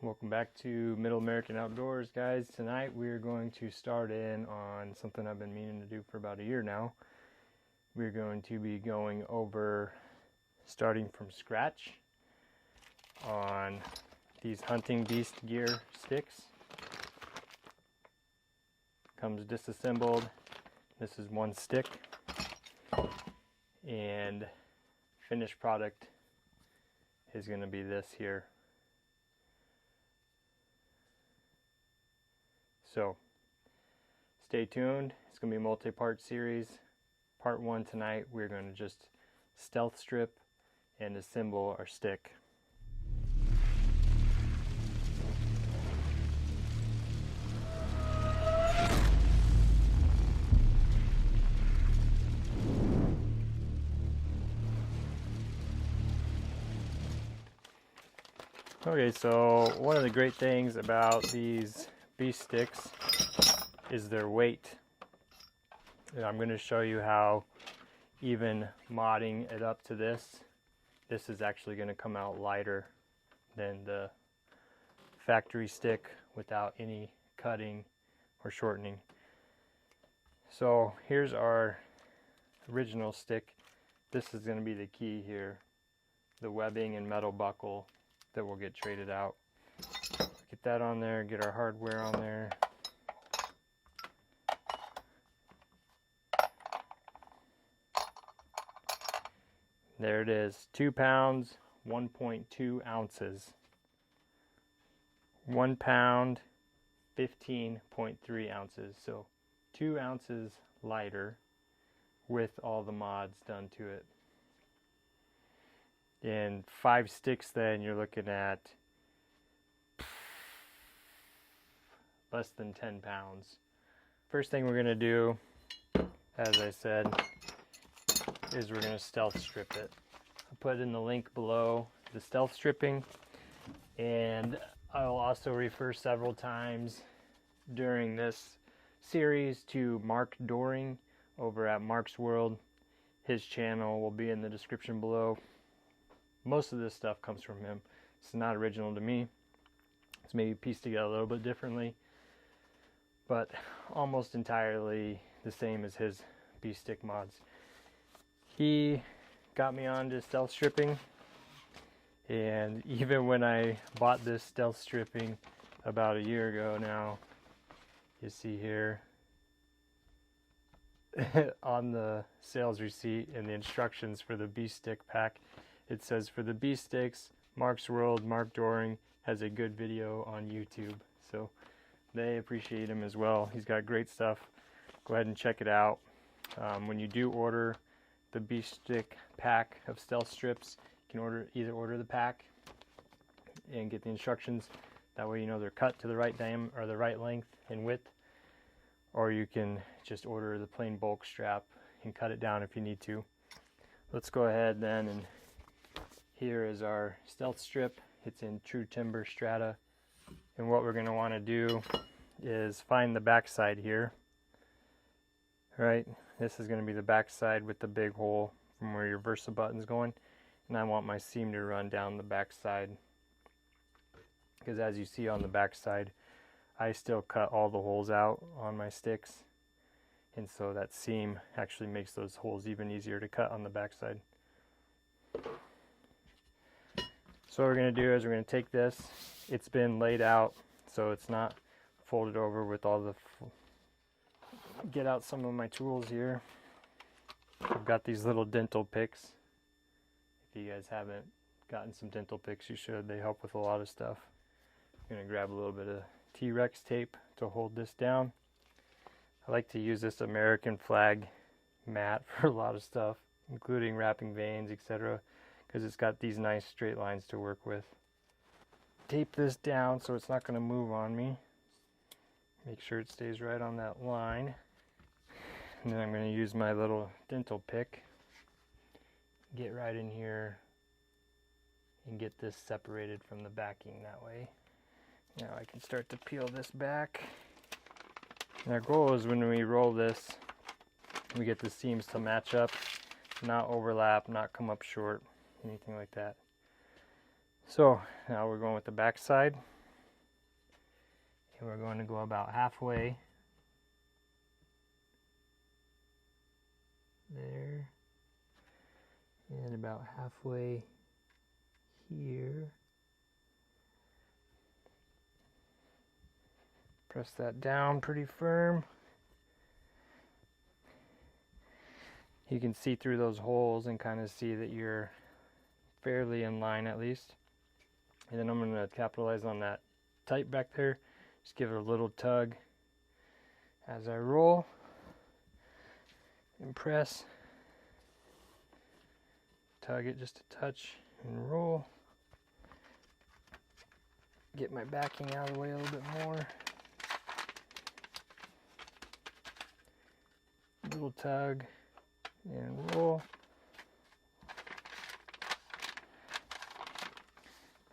Welcome back to Middle American Outdoors, guys. Tonight we're going to start in on something I've been meaning to do for about a year now. We're going to be going over starting from scratch on these hunting beast gear sticks. Comes disassembled. This is one stick, and finished product is going to be this here. So stay tuned. It's going to be a multi-part series. Part 1 tonight, we're going to just stealth strip and assemble our stick. Okay, so one of the great things about these beast sticks is their weight. And I'm going to show you how even modding it up to this is actually going to come out lighter than the factory stick without any cutting or shortening. So here's our original stick. This is going to be the key here, the webbing and metal buckle that will get traded out. Get that on there, get our hardware on there. There it is, 2 pounds, 1.2 ounces. 1 pound, 15.3 ounces. So 2 ounces lighter with all the mods done to it. In 5 sticks then you're looking at less than 10 pounds. First thing we're going to do, as I said, is we're going to stealth strip it. I'll put in the link below the stealth stripping, and I'll also refer several times during this series to Mark Doring over at Mark's World. His channel will be in the description below. Most of this stuff comes from him. It's not original to me. It's maybe pieced together a little bit differently, but almost entirely the same as his beast stick mods. He got me onto stealth stripping, and even when I bought this stealth stripping about a year ago now, you see here on the sales receipt and the instructions for the beast stick pack, it says, for the beast sticks, Mark's World, Mark Doring has a good video on YouTube. So they appreciate him as well. He's got great stuff. Go ahead and check it out. When you do order the beast stick pack of stealth strips, you can either order the pack and get the instructions. That way you know they're cut to the right diameter or the right length and width, or you can just order the plain bulk strap and cut it down if you need to. Let's go ahead then, and here is our stealth strip. It's in True Timber Strata, and what we're going to want to do is find the backside here. Right, this is going to be the backside with the big hole from where your Versa button's going, and I want my seam to run down the backside, because as you see on the backside, I still cut all the holes out on my sticks, and so that seam actually makes those holes even easier to cut on the backside. So what we're going to do is we're going to take this. It's been laid out so it's not folded over with all the... Get out some of my tools here. I've got these little dental picks. If you guys haven't gotten some dental picks, you should. They help with a lot of stuff. I'm going to grab a little bit of T-Rex tape to hold this down. I like to use this American flag mat for a lot of stuff, including wrapping veins, etc., because it's got these nice straight lines to work with. Tape this down so it's not going to move on me. Make sure it stays right on that line. And then I'm going to use my little dental pick. Get right in here and get this separated from the backing that way. Now I can start to peel this back. And our goal is when we roll this, we get the seams to match up, not overlap, not come up short, anything like that. So now we're going with the back side. So we're going to go about halfway there, and about halfway here. Press that down pretty firm. You can see through those holes and kind of see that you're fairly in line at least. And then I'm going to capitalize on that tight back there. Just give it a little tug as I roll and press. Tug it just a touch and roll. Get my backing out of the way a little bit more. Little tug and roll.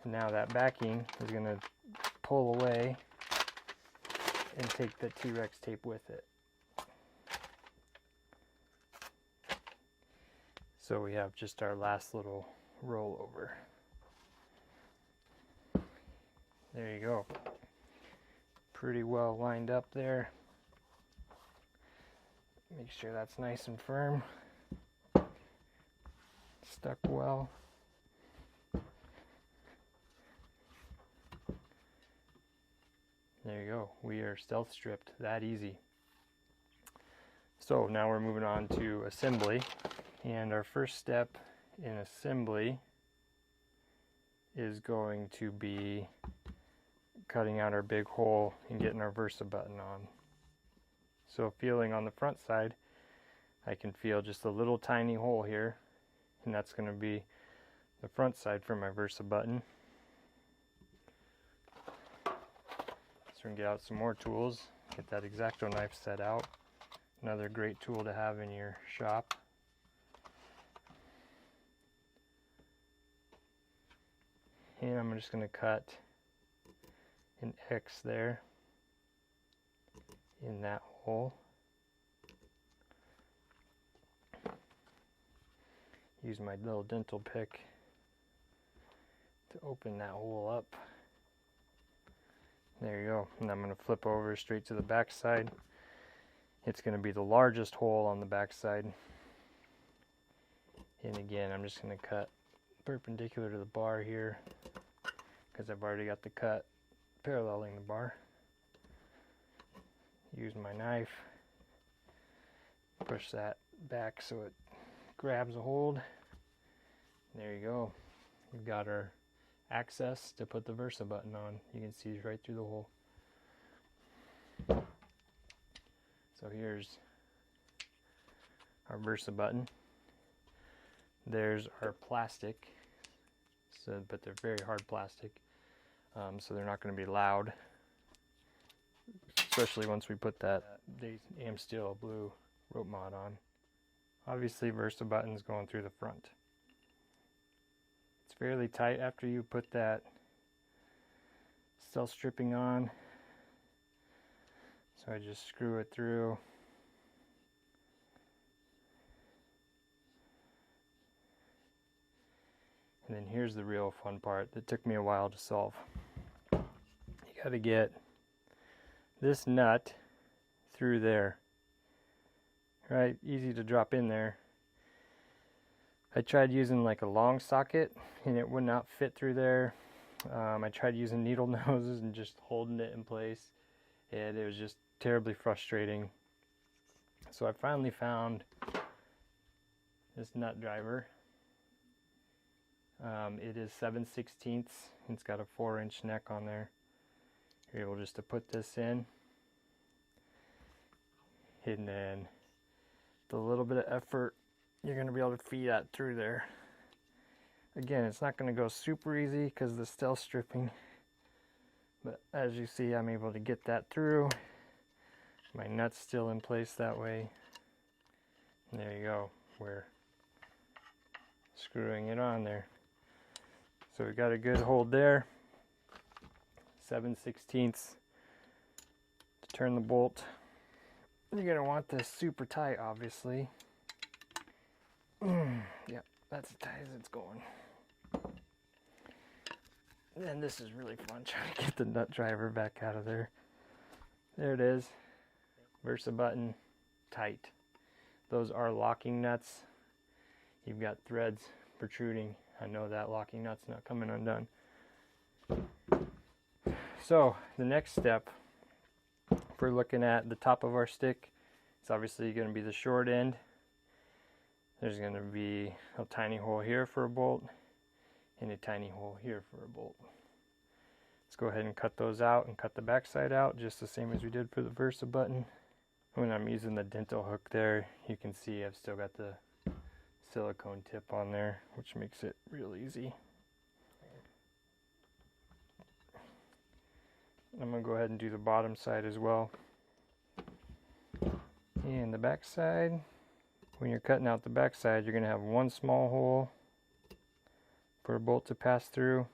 And now that backing is going to pull away and take the T-Rex tape with it. So we have just our last little rollover. There you go. Pretty well lined up there. Make sure that's nice and firm. Stuck well. There you go. We are stealth stripped that easy. So now we're moving on to assembly. And our first step in assembly is going to be cutting out our big hole and getting our Versa button on. So feeling on the front side, I can feel just a little tiny hole here, and that's going to be the front side for my Versa button. So we're going to get out some more tools, get that X-Acto knife set out. Another great tool to have in your shop. And I'm just going to cut an X there in that hole. Use my little dental pick to open that hole up. There you go. And I'm going to flip over straight to the back side. It's going to be the largest hole on the back side. And again, I'm just going to cut perpendicular to the bar here because I've already got the cut paralleling the bar. Use my knife, push that back so it grabs a hold. There you go. We've got our access to put the Versa button on. You can see right through the hole. So here's our Versa button. There's our plastic, but they're very hard plastic, so they're not going to be loud, especially once we put that AM Steel blue rope mod on. Obviously Versa button's going through the front. It's fairly tight after you put that stealth stripping on, so I just screw it through. And then here's the real fun part that took me a while to solve. You got to get this nut through there. Right, easy to drop in there. I tried using like a long socket and it would not fit through there. I tried using needle noses and just holding it in place, and it was just terribly frustrating. So I finally found this nut driver. It is 7/16. It's got a 4-inch neck on there. You're able just to put this in, and then with a little bit of effort, you're going to be able to feed that through there. Again, it's not going to go super easy because of the stealth stripping, but as you see, I'm able to get that through. My nut's still in place that way. And there you go. We're screwing it on there. So we got a good hold there. 7/16 to turn the bolt. You're going to want this super tight, obviously. Yep, that's as tight as it's going. And this is really fun, trying to get the nut driver back out of there. There it is. Versa button, tight. Those are locking nuts. You've got threads protruding. I know that locking nut's not coming undone. So the next step, if we're looking at the top of our stick, it's obviously going to be the short end. There's going to be a tiny hole here for a bolt and a tiny hole here for a bolt. Let's go ahead and cut those out and cut the back side out just the same as we did for the Versa button. When I'm using the dental hook there, you can see I've still got the silicone tip on there, which makes it real easy. I'm going to go ahead and do the bottom side as well. And the back side, when you're cutting out the back side, you're going to have one small hole for a bolt to pass through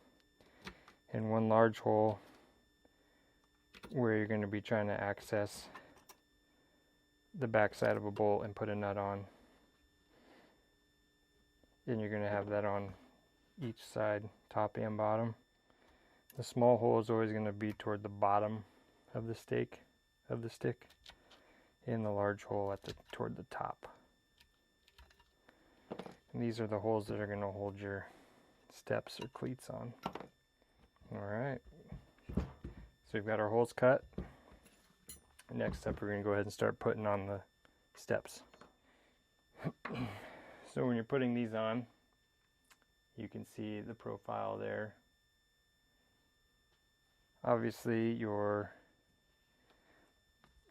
and one large hole where you're going to be trying to access the back side of a bolt and put a nut on. Then you're going to have that on each side, top and bottom. The small hole is always going to be toward the bottom of the stick, and the large hole at toward the top. And these are the holes that are going to hold your steps or cleats on. Alright, so we've got our holes cut. Next step, we're going to go ahead and start putting on the steps. So when you're putting these on, you can see the profile there. Obviously your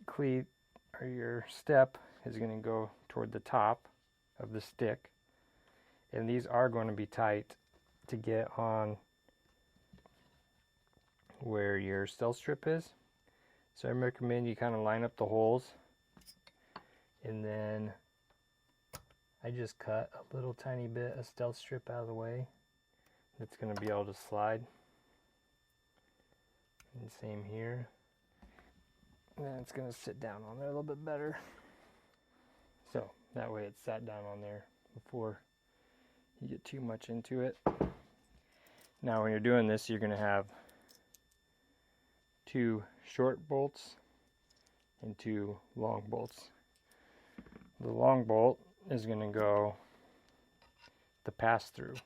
cleat or your step is going to go toward the top of the stick, and these are going to be tight to get on where your stealth strip is. So I recommend you kind of line up the holes, and then I just cut a little tiny bit of stealth strip out of the way that's going to be able to slide. And same here. And then it's going to sit down on there a little bit better. So that way it's sat down on there before you get too much into it. Now when you're doing this, you're going to have 2 short bolts and 2 long bolts. The long bolt is going to go the pass through.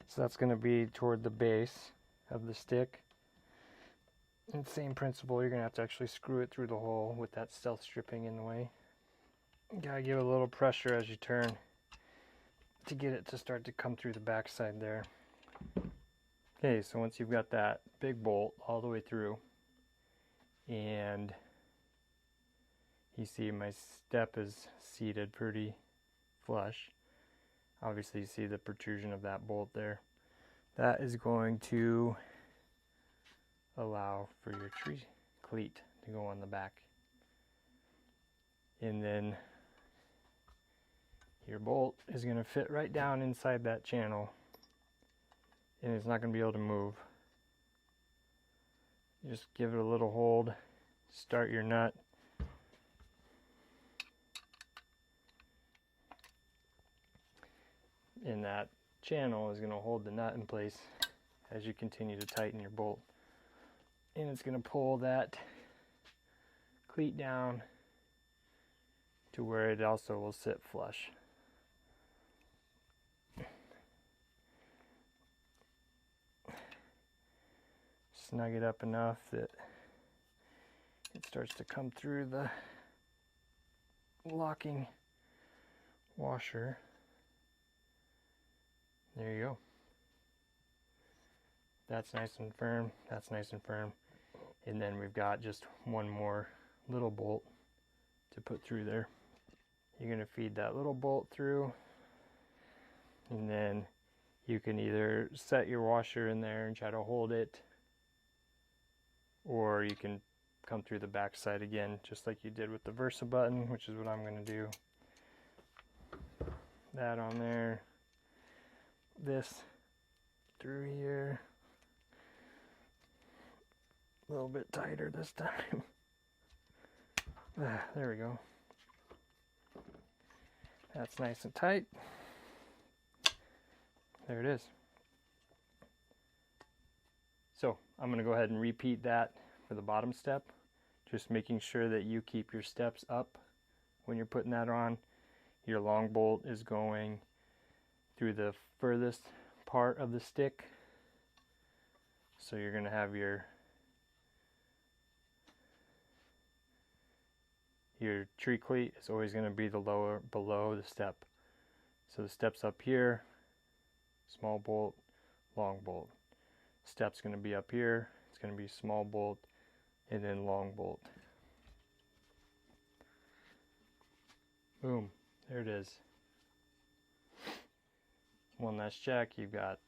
So that's going to be toward the base of the stick. And same principle, you're going to have to actually screw it through the hole with that stealth stripping in the way. You gotta give it a little pressure as you turn to get it to start to come through the backside there. Okay, so once you've got that big bolt all the way through, and you see my step is seated pretty flush. Obviously you see the protrusion of that bolt there. That is going to allow for your tree cleat to go on the back. And then your bolt is going to fit right down inside that channel, and it's not going to be able to move. You just give it a little hold, start your nut, and that channel is going to hold the nut in place as you continue to tighten your bolt. And it's going to pull that cleat down to where it also will sit flush. Snug it up enough that it starts to come through the locking washer. There you go. That's nice and firm. That's nice and firm. And then we've got just one more little bolt to put through there. You're going to feed that little bolt through, and then you can either set your washer in there and try to hold it, or you can come through the back side again, just like you did with the Versa button, which is what I'm going to do. That on there, this through here, a little bit tighter this time. There we go. That's nice and tight. There it is. So I'm going to go ahead and repeat that for the bottom step, just making sure that you keep your steps up when you're putting that on. Your long bolt is going through the furthest part of the stick, so you're going to have your tree cleat is always going to be the lower below the step. So the step's up here, small bolt, long bolt. Step's going to be up here, it's going to be small bolt and then long bolt. Boom, there it is. One last check, you've got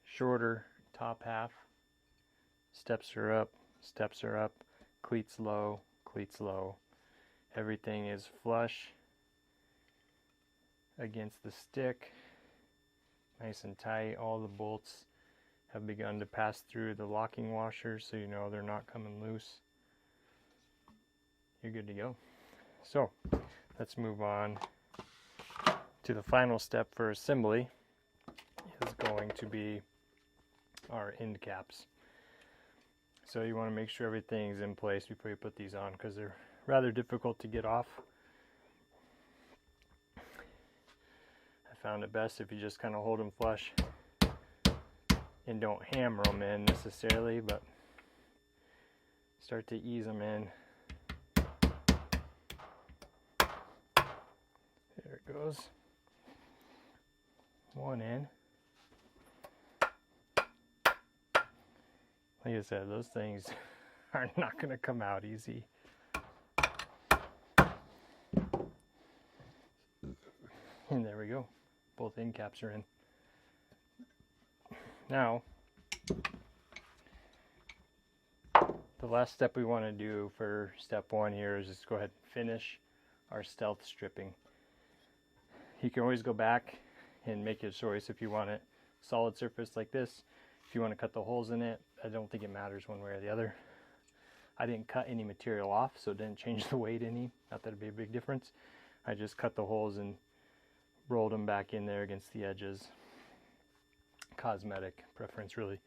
shorter top half, steps are up, cleats low, everything is flush against the stick, nice and tight. All the bolts have begun to pass through the locking washers, so you know they're not coming loose. You're good to go. So let's move on to the final step for assembly, is going to be our end caps. So you want to make sure everything's in place before you put these on, because they're rather difficult to get off. I found it best if you just kind of hold them flush and don't hammer them in necessarily, but start to ease them in. There it goes. One in. Like I said, those things are not going to come out easy. And there we go. Both end caps are in. Now, the last step we want to do for step one here is just go ahead and finish our stealth stripping. You can always go back and make your choice if you want it solid surface like this. If you want to cut the holes in it, I don't think it matters one way or the other. I didn't cut any material off, so it didn't change the weight any. Not that it'd be a big difference. I just cut the holes and rolled them back in there against the edges. Cosmetic preference, really.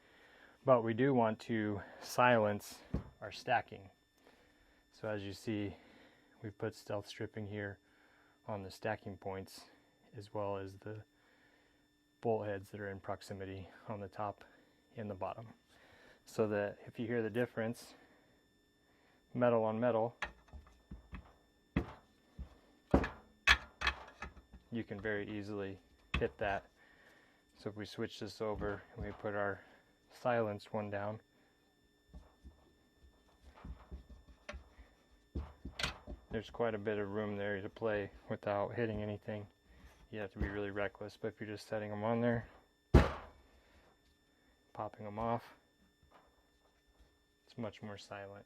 But we do want to silence our stacking. So as you see, we put stealth stripping here on the stacking points, as well as the bolt heads that are in proximity on the top and the bottom, so that if you hear the difference, metal on metal, you can very easily hit that. So if we switch this over and we put our silenced one down, there's quite a bit of room there to play without hitting anything. You have to be really reckless, but if you're just setting them on there, popping them off, it's much more silent.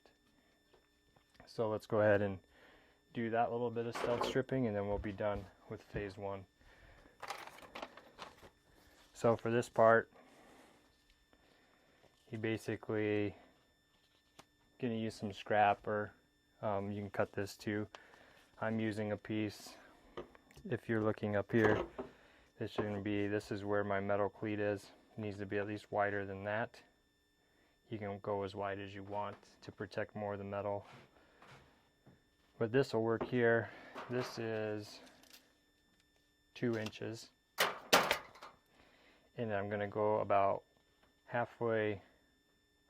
So let's go ahead and do that little bit of stealth stripping, and then we'll be done with phase one. So for this part, you basically gonna use some scrap, or you can cut this too. I'm using a piece. If you're looking up here, this is where my metal cleat is. It needs to be at least wider than that. You can go as wide as you want to protect more of the metal. But this will work here. This is 2 inches. And I'm going to go about halfway,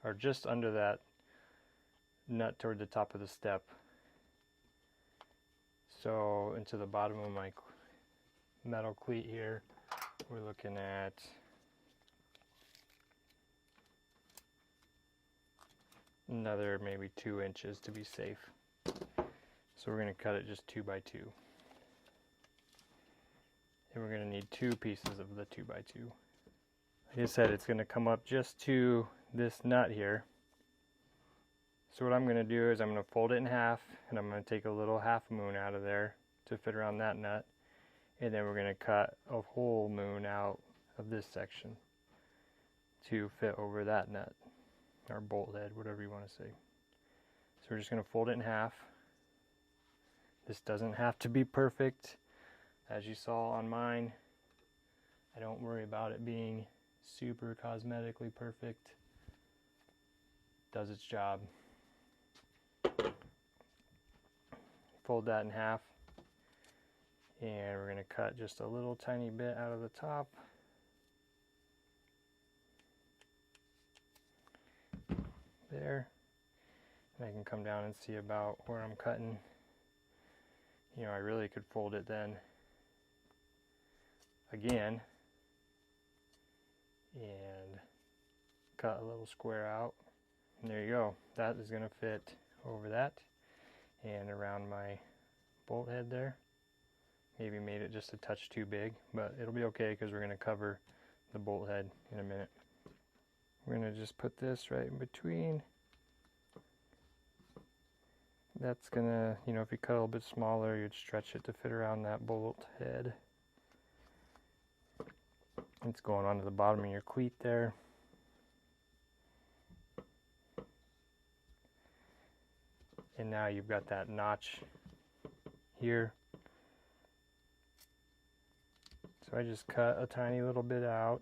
or just under that nut toward the top of the step. So into the bottom of my metal cleat here, we're looking at another maybe 2 inches to be safe. So we're going to cut it just 2 by 2. And we're going to need 2 pieces of the 2 by 2. Like I said, it's going to come up just to this nut here. So what I'm going to do is I'm going to fold it in half, and I'm going to take a little half moon out of there to fit around that nut. And then we're going to cut a whole moon out of this section to fit over that nut, or bolt head, whatever you want to say. So we're just going to fold it in half. This doesn't have to be perfect. As you saw on mine, I don't worry about it being super cosmetically perfect. does its job. Fold that in half, and we're going to cut just a little tiny bit out of the top. There. And I can come down and see about where I'm cutting. You know, I really could fold it then again and cut a little square out. And there you go. That is going to fit over that and around my bolt head there. Maybe made it just a touch too big, but it'll be okay because we're going to cover the bolt head in a minute. We're going to just put this right in between. That's going to, you know, if you cut a little bit smaller, you'd stretch it to fit around that bolt head. It's going onto the bottom of your cleat there. And now you've got that notch here. So I just cut a tiny little bit out.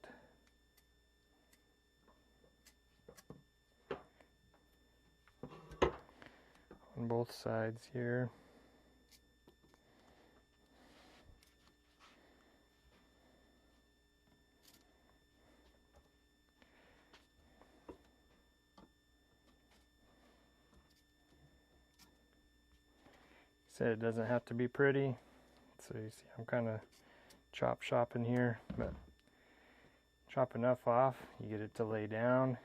On both sides here. Said it doesn't have to be pretty, so you see I'm kind of chop shopping here, but chop enough off, you get it to lay down.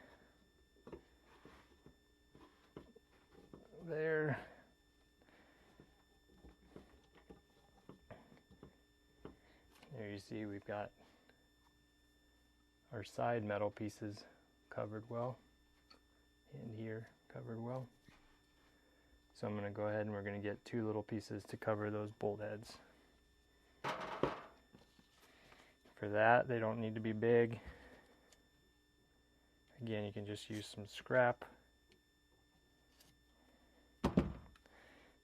There. There you see we've got our side metal pieces covered well, and here covered well. So I'm going to go ahead and we're going to get 2 little pieces to cover those bolt heads. For that, they don't need to be big. Again, you can just use some scrap.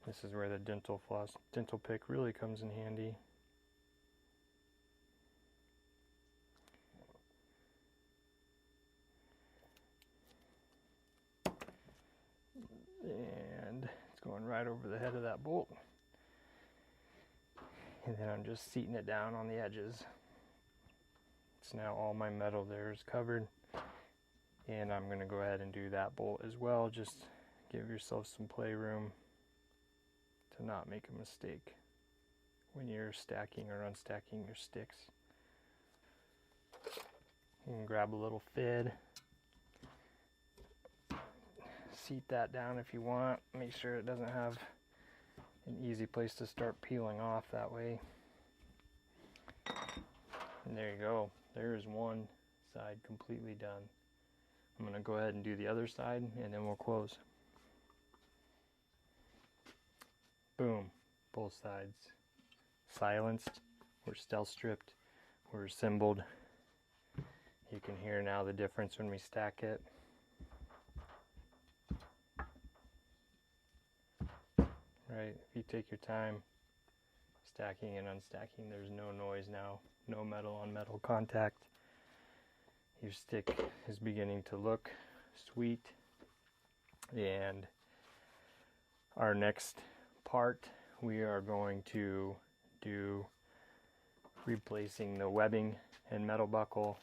This is where the dental pick really comes in handy. And it's going right over the head of that bolt. And then I'm just seating it down on the edges. It's now all my metal there is covered. And I'm going to go ahead and do that bolt as well. Just give yourself some playroom to not make a mistake when you're stacking or unstacking your sticks. You can grab a little fid. Seat that down if you want. Make sure it doesn't have an easy place to start peeling off that way. And there you go. There's one side completely done. I'm going to go ahead and do the other side and then we'll close. Boom. Both sides silenced. We're stealth stripped. We're assembled. You can hear now the difference when we stack it. Right, if you take your time stacking and unstacking, there's no noise now, no metal on metal contact. Your stick is beginning to look sweet. And our next part, we are going to do replacing the webbing and metal buckle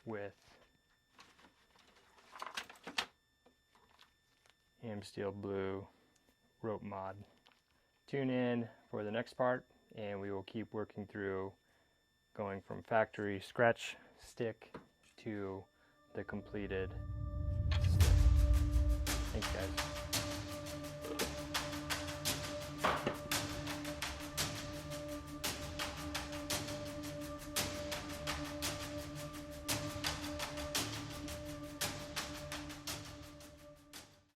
with Amsteel blue rope mod. Tune in for the next part and we will keep working through going from factory scratch stick to the completed stick. Thanks guys.